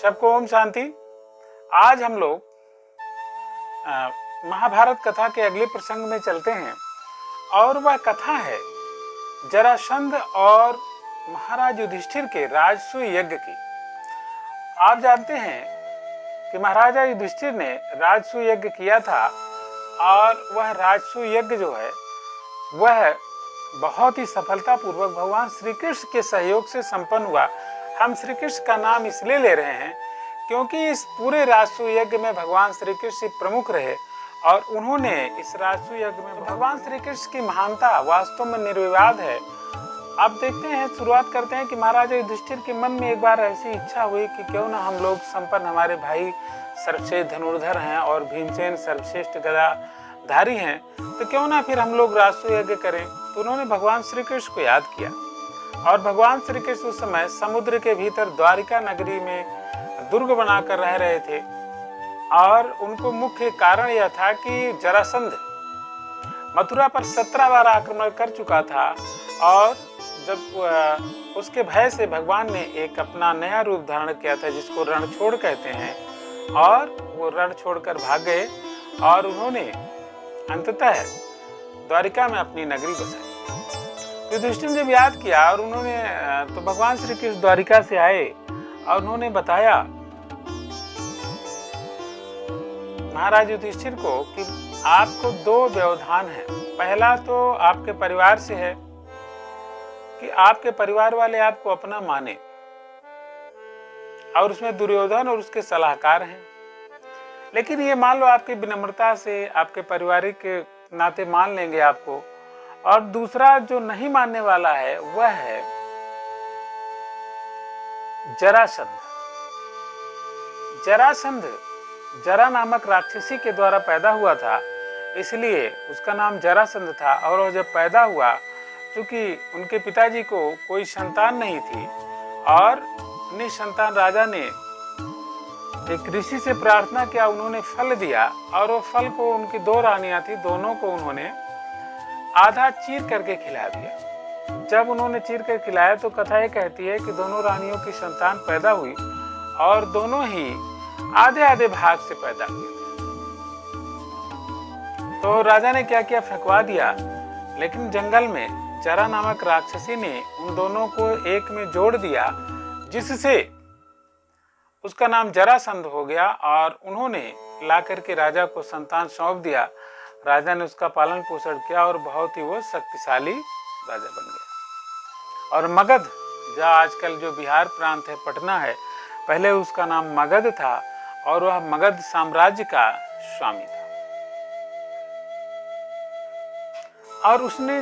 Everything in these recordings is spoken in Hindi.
सबको ओम शांति। आज हम लोग महाभारत कथा के अगले प्रसंग में चलते हैं और वह कथा है जरासंध और महाराज युधिष्ठिर के राजसूय यज्ञ की। आप जानते हैं कि महाराजा युधिष्ठिर ने राजसूय यज्ञ किया था और वह राजसूय यज्ञ जो है वह बहुत ही सफलतापूर्वक भगवान श्री कृष्ण के सहयोग से संपन्न हुआ। हम श्री कृष्ण का नाम इसलिए ले रहे हैं क्योंकि इस पूरे राजसूय यज्ञ में भगवान श्री कृष्ण प्रमुख रहे और उन्होंने इस राजसूय यज्ञ में भगवान श्री कृष्ण की महानता वास्तव में निर्विवाद है। अब देखते हैं, शुरुआत करते हैं कि महाराजा युधिष्ठिर के मन में एक बार ऐसी इच्छा हुई कि क्यों ना हम लोग संपन्न, हमारे भाई सर्वश्रेष्ठ धनुर्धर हैं और भीमसेन सर्वश्रेष्ठ गदाधारी हैं, तो क्यों ना फिर हम लोग राजसूय यज्ञ करें। तो उन्होंने भगवान श्री कृष्ण को याद किया और भगवान श्री कृष्ण उस समय समुद्र के भीतर द्वारिका नगरी में दुर्ग बनाकर रह रहे थे और उनको मुख्य कारण यह था कि जरासंध मथुरा पर 17 बार आक्रमण कर चुका था और जब उसके भय से भगवान ने एक अपना नया रूप धारण किया था जिसको रणछोड़ कहते हैं, और वो रण छोड़कर भाग गए और उन्होंने अंततः द्वारिका में अपनी नगरी बसाई। युधिष्ठिर ने जब याद किया और उन्होंने तो भगवान श्री कृष्ण द्वारिका से आए और उन्होंने बताया महाराज युधिष्ठिर को कि आपको दो व्यवधान है। पहला तो आपके परिवार से है कि आपके परिवार वाले आपको अपना माने और उसमें दुर्योधन और उसके सलाहकार हैं, लेकिन ये मान लो आपकी विनम्रता से आपके पारिवारिक के नाते मान लेंगे आपको। और दूसरा जो नहीं मानने वाला है वह है जरासंध। जरासंध जरा नामक राक्षसी के द्वारा पैदा हुआ था, इसलिए उसका नाम जरासंध था। और वह जब पैदा हुआ, क्योंकि उनके पिताजी को कोई संतान नहीं थी और निसंतान राजा ने एक ऋषि से प्रार्थना किया, उन्होंने फल दिया और वो फल को, उनकी दो रानियां थी, दोनों को उन्होंने आधा चीर करके खिला दिया। जब उन्होंने चीर कर खिलाया तो कथा ये कहती है कि दोनों रानियों की संतान पैदा हुई और दोनों ही आधे आधे भाग से पैदा हुए थे। तो राजा ने क्या किया, फेंकवा दिया, लेकिन जंगल में जरा नामक राक्षसी ने उन दोनों को एक में जोड़ दिया, जिससे उसका नाम जरासंध हो गया और उन्होंने ला करके राजा को संतान सौंप दिया। राजा ने उसका पालन पोषण किया और बहुत ही वो शक्तिशाली राजा बन गया। और मगध, जहाँ आजकल जो बिहार प्रांत है, पटना है, पहले उसका नाम मगध था और वह मगध साम्राज्य का स्वामी था। और उसने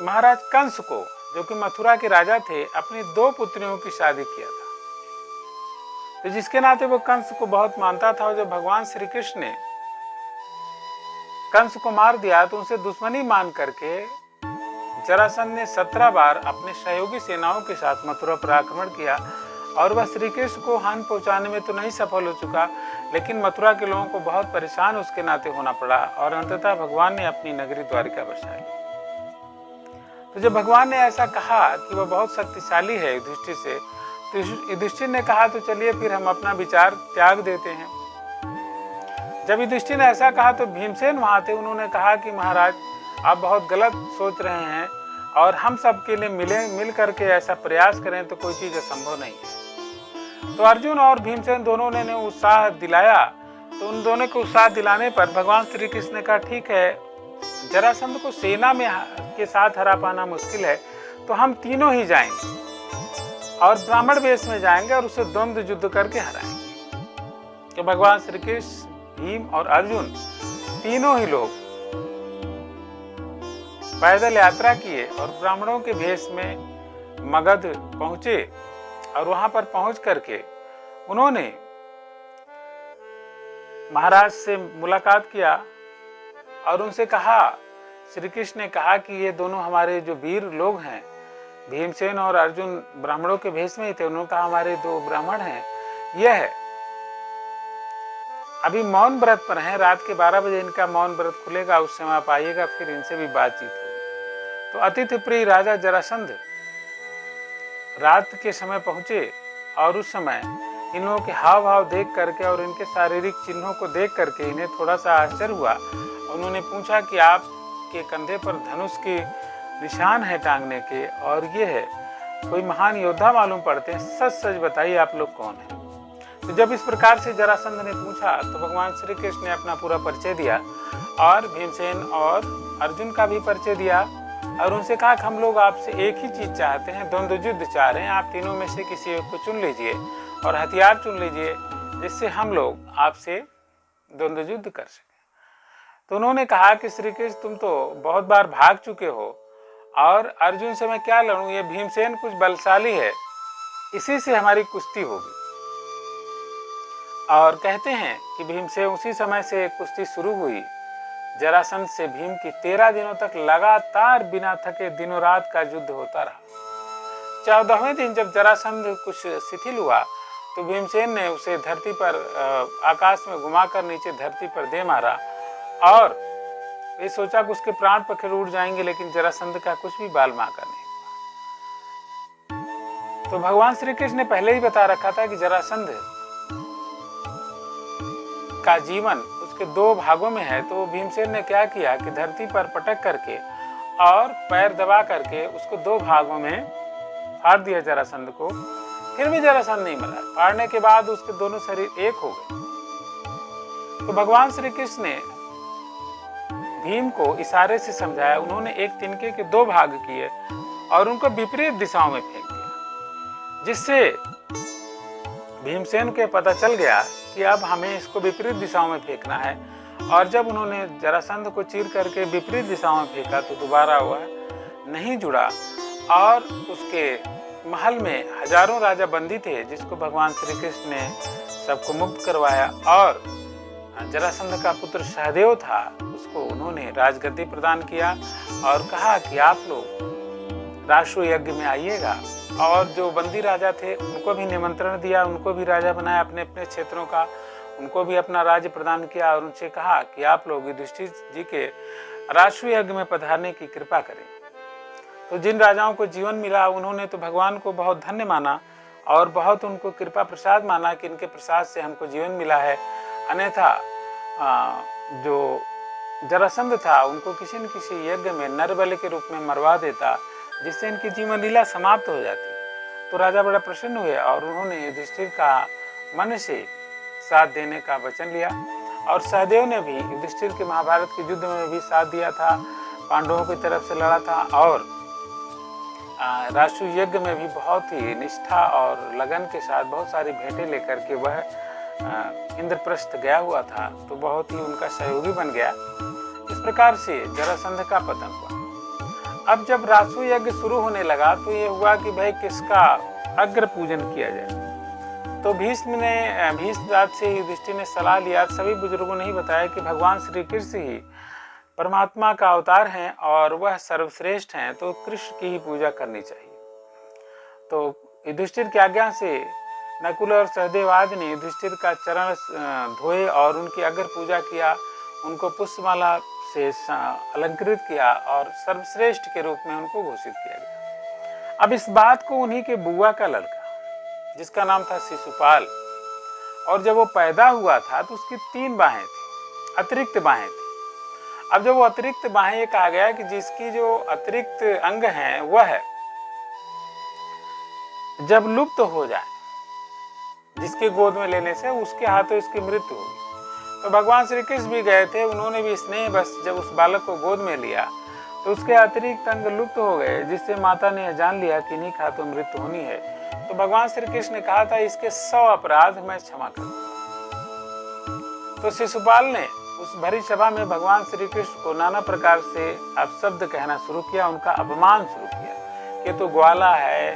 महाराज कंस को, जो कि मथुरा के राजा थे, अपनी दो पुत्रियों की शादी किया था। तो जिसके नाते वो कंस को बहुत मानता था और जब भगवान श्री कृष्ण ने कंस को मार दिया तो उनसे दुश्मनी मान करके जरासंध ने 17 बार अपने सहयोगी सेनाओं के साथ मथुरा पर आक्रमण किया और वह श्री कृष्ण को हानि पहुंचाने में तो नहीं सफल हो चुका, लेकिन मथुरा के लोगों को बहुत परेशान उसके नाते होना पड़ा और अंततः भगवान ने अपनी नगरी द्वारिका बसाई। तो जब भगवान ने ऐसा कहा कि वह बहुत शक्तिशाली है युधिष्ठिर से, तो युधिष्ठिर ने कहा तो चलिए फिर हम अपना विचार त्याग देते हैं। जब युधिष्ठिर ने ऐसा कहा तो भीमसेन वहां थे, उन्होंने कहा कि महाराज आप बहुत गलत सोच रहे हैं और हम सब के लिए मिल करके ऐसा प्रयास करें तो कोई चीज असंभव नहीं है। तो अर्जुन और भीमसेन दोनों ने उत्साह दिलाया। तो उन दोनों को उत्साह दिलाने पर भगवान श्री कृष्ण ने कहा ठीक है, जरासंध को सेना में के साथ हरा पाना मुश्किल है, तो हम तीनों ही जाएंगे और ब्राह्मण वेश में जाएंगे और उसे द्वंद्व युद्ध करके हराएंगे। तो भगवान श्री कृष्ण, भीम और अर्जुन तीनों ही लोग पैदल यात्रा किए और ब्राह्मणों के भेष में मगध पहुंचे और वहां पर पहुंच करके उन्होंने महाराज से मुलाकात किया और उनसे कहा, श्री कृष्ण ने कहा कि ये दोनों हमारे जो वीर लोग हैं, भीमसेन और अर्जुन ब्राह्मणों के भेष में ही थे, उन्होंने कहा हमारे दो ब्राह्मण हैं, यह है अभी मौन व्रत पर हैं, रात के 12 बजे इनका मौन व्रत खुलेगा, उस समय आप आइएगा, फिर इनसे भी बातचीत होगी। तो अतिथि प्रिय राजा जरासंध रात के समय पहुंचे और उस समय इन लोगों के हाव भाव देख करके और इनके शारीरिक चिन्हों को देख करके इन्हें थोड़ा सा आश्चर्य हुआ। उन्होंने पूछा कि आपके कंधे पर धनुष के निशान है टांगने के, और ये है कोई महान योद्धा मालूम पड़ते हैं, सच सच बताइए आप लोग कौन है। तो जब इस प्रकार से जरासंध ने पूछा तो भगवान श्री कृष्ण ने अपना पूरा परिचय दिया और भीमसेन और अर्जुन का भी परिचय दिया और उनसे कहा कि हम लोग आपसे एक ही चीज चाहते हैं, द्वंद्व युद्ध चाह रहे हैं, आप तीनों में से किसी एक को चुन लीजिए और हथियार चुन लीजिए जिससे हम लोग आपसे द्वंद्व युद्ध कर सकें। तो उन्होंने कहा कि श्री कृष्ण तुम तो बहुत बार भाग चुके हो और अर्जुन से मैं क्या लड़ूं, ये भीमसेन कुछ बलशाली है, इसी से हमारी कुश्ती होगी। और कहते हैं कि भीमसेन उसी समय से कुश्ती शुरू हुई। जरासंध से भीम की 13 दिनों तक लगातार बिना थके दिनों रात का युद्ध होता रहा। 14वें दिन जब जरासंध कुछ शिथिल हुआ तो भीमसेन ने उसे धरती पर आकाश में घुमाकर नीचे धरती पर दे मारा और ये सोचा कि उसके प्राण पखेरु उड़ जाएंगे, लेकिन जरासंध का कुछ भी बाल बांका नहीं हुआ। तो भगवान श्री कृष्ण ने पहले ही बता रखा था कि जरासंध का जीवन उसके 2 भागों में है। तो भीमसेन ने क्या किया कि धरती पर पटक करके और पैर दबा करके उसको 2 भागों में फाड़ दिया जरासंध को। फिर भी जरासंध नहीं मरा। फाड़ने के बाद उसके दोनों शरीर एक हो गए। तो भगवान श्री कृष्ण ने भीम को इशारे से समझाया। उन्होंने एक तिनके के 2 भाग किए और उनको विपरीत दिशाओं में फेंक दिया, जिससे भीमसेन को पता चल गया कि अब हमें इसको विपरीत दिशाओं में फेंकना है। और जब उन्होंने जरासंध को चीर करके विपरीत दिशाओं में फेंका तो दोबारा वह नहीं जुड़ा और उसके महल में हजारों राजा बंदी थे, जिसको भगवान श्री कृष्ण ने सबको मुक्त करवाया। और जरासंध का पुत्र सहदेव था, उसको उन्होंने राजगद्दी प्रदान किया और कहा कि आप लोग राष्ट्र यज्ञ में आइएगा। और जो बंदी राजा थे उनको भी निमंत्रण दिया, उनको भी राजा बनाया अपने अपने क्षेत्रों का, उनको भी अपना राज्य प्रदान किया और उनसे कहा कि आप लोग युधिष्ठिर जी के राष्ट्र यज्ञ में पधारने की कृपा करें। तो जिन राजाओं को जीवन मिला उन्होंने तो भगवान को बहुत धन्य माना और बहुत उनको कृपा प्रसाद माना कि इनके प्रसाद से हमको जीवन मिला है, अन्यथा जो जरासंध था उनको किसी न किसी यज्ञ में नरबलि के रूप में मरवा देता, जिससे इनकी जीवन लीला समाप्त हो जाती। तो राजा बड़ा प्रसन्न हुए और उन्होंने युधिष्ठिर का मन से साथ देने का वचन लिया। और सहदेव ने भी युधिष्ठिर के महाभारत के युद्ध में भी साथ दिया था, पांडवों की तरफ से लड़ा था और राष्ट्र यज्ञ में भी बहुत ही निष्ठा और लगन के साथ बहुत सारी भेंटें लेकर के वह इंद्रप्रस्थ गया हुआ था। तो बहुत ही उनका सहयोगी बन गया। इस प्रकार से जरासंध का पतन हुआ। अब जब राष्ट्र यज्ञ शुरू होने लगा तो ये हुआ कि भाई किसका अग्र पूजन किया जाए। तो भीष्म राज से युधिष्ठिर ने सलाह लिया। सभी बुजुर्गों ने ही बताया कि भगवान श्री कृष्ण ही परमात्मा का अवतार हैं और वह सर्वश्रेष्ठ हैं, तो कृष्ण की ही पूजा करनी चाहिए। तो युधिष्ठिर की आज्ञा से नकुल और सहदेव आदि ने युधिष्ठिर का चरण धोए और उनकी अग्र पूजा किया, उनको पुष्पमाला से अलंकृत किया और सर्वश्रेष्ठ के रूप में उनको घोषित किया गया। अब इस बात को उन्हीं के बुआ का लड़का जिसका नाम था शिशुपाल, और जब वो पैदा हुआ था तो उसकी 3 बाहें थी, अतिरिक्त बाहें थी। अब जब वो अतिरिक्त बाहें, ये कहा गया कि जिसकी जो अतिरिक्त अंग हैं वह जब लुप्त हो जाए, जिसके गोद में लेने से उसके हाथों इसकी मृत्यु होगी। तो भगवान श्री कृष्ण भी गए थे, उन्होंने भी स्नेह बस जब उस बालक को गोद में लिया तो उसके अतिरिक्त अंग लुप्त हो गए, जिससे माता ने जान लिया कि इन्हीं हाथों मृत्यु होनी है। तो भगवान श्री कृष्ण ने कहा था इसके 100 अपराध मैं क्षमा करूं। तो शिशुपाल ने उस भरी सभा में भगवान श्री कृष्ण को नाना प्रकार से अपशब्द कहना शुरू किया, उनका अपमान शुरू किया कि तो ग्वाला है,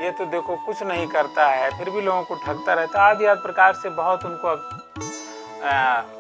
ये तो देखो कुछ नहीं करता है, फिर भी लोगों को ठगता रहता, आदि आदि प्रकार से बहुत उनको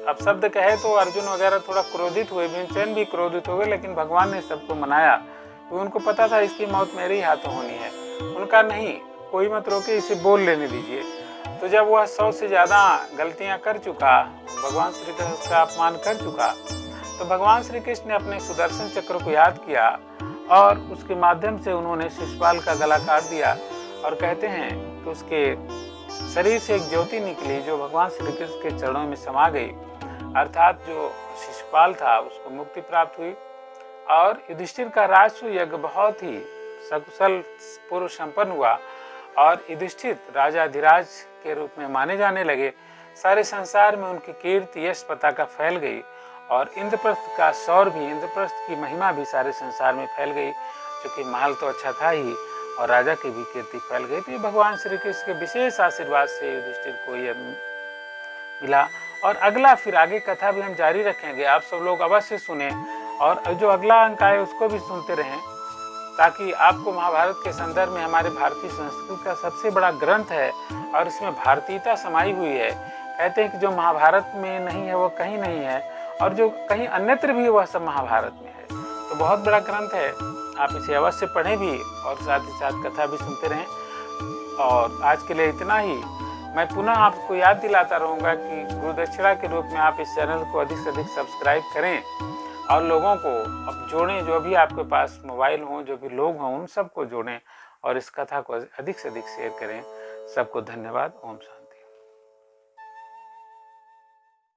अपशब्द कहे। तो अर्जुन वगैरह थोड़ा क्रोधित हुए, भीमसेन भी क्रोधित हो गए, लेकिन भगवान ने सबको मनाया क्योंकि उनको पता था इसकी मौत मेरे ही हाथों होनी है। उनका नहीं, कोई मत रोके, इसे बोल लेने दीजिए। तो जब वह 100 से ज़्यादा गलतियां कर चुका, भगवान श्री कृष्ण का अपमान कर चुका, तो भगवान श्री कृष्ण ने अपने सुदर्शन चक्र को याद किया और उसके माध्यम से उन्होंने शिशुपाल का गला काट दिया। और कहते हैं कि उसके शरीर से एक ज्योति निकली जो भगवान श्री कृष्ण के चरणों में समा गई, अर्थात जो शिशुपाल था उसको मुक्ति प्राप्त हुई। और युधिष्ठिर का राजसूय यज्ञ बहुत ही सकुशल पूर्व संपन्न हुआ और युधिष्ठिर राजाधिराज के रूप में माने जाने लगे। सारे संसार में उनकी कीर्ति यश पताका फैल गई और इंद्रप्रस्थ का शौर्य भी, इंद्रप्रस्थ की महिमा भी सारे संसार में फैल गई, क्योंकि महल तो अच्छा था ही और राजा की भी कीर्ति फैल गई। तो ये भगवान श्री कृष्ण के विशेष आशीर्वाद से युधिष्ठिर को यह मिला। और अगला फिर आगे कथा भी हम जारी रखेंगे, आप सब लोग अवश्य सुने और जो अगला अंक आए उसको भी सुनते रहें, ताकि आपको महाभारत के संदर्भ में हमारे भारतीय संस्कृति का सबसे बड़ा ग्रंथ है और इसमें भारतीयता समाई हुई है। कहते हैं कि जो महाभारत में नहीं है वो कहीं नहीं है और जो कहीं अन्यत्र भी है वह सब महाभारत में है। तो बहुत बड़ा ग्रंथ है, आप इसे अवश्य पढ़ें भी और साथ ही साथ कथा भी सुनते रहें। और आज के लिए इतना ही। मैं पुनः आपको याद दिलाता रहूँगा कि गुरुदक्षिणा के रूप में आप इस चैनल को अधिक से अधिक सब्सक्राइब करें और लोगों को अब जोड़ें, जो भी आपके पास मोबाइल हों, जो भी लोग हों, उन सबको जोड़ें और इस कथा को अधिक से अधिक शेयर करें। सबको धन्यवाद। ओम शांति।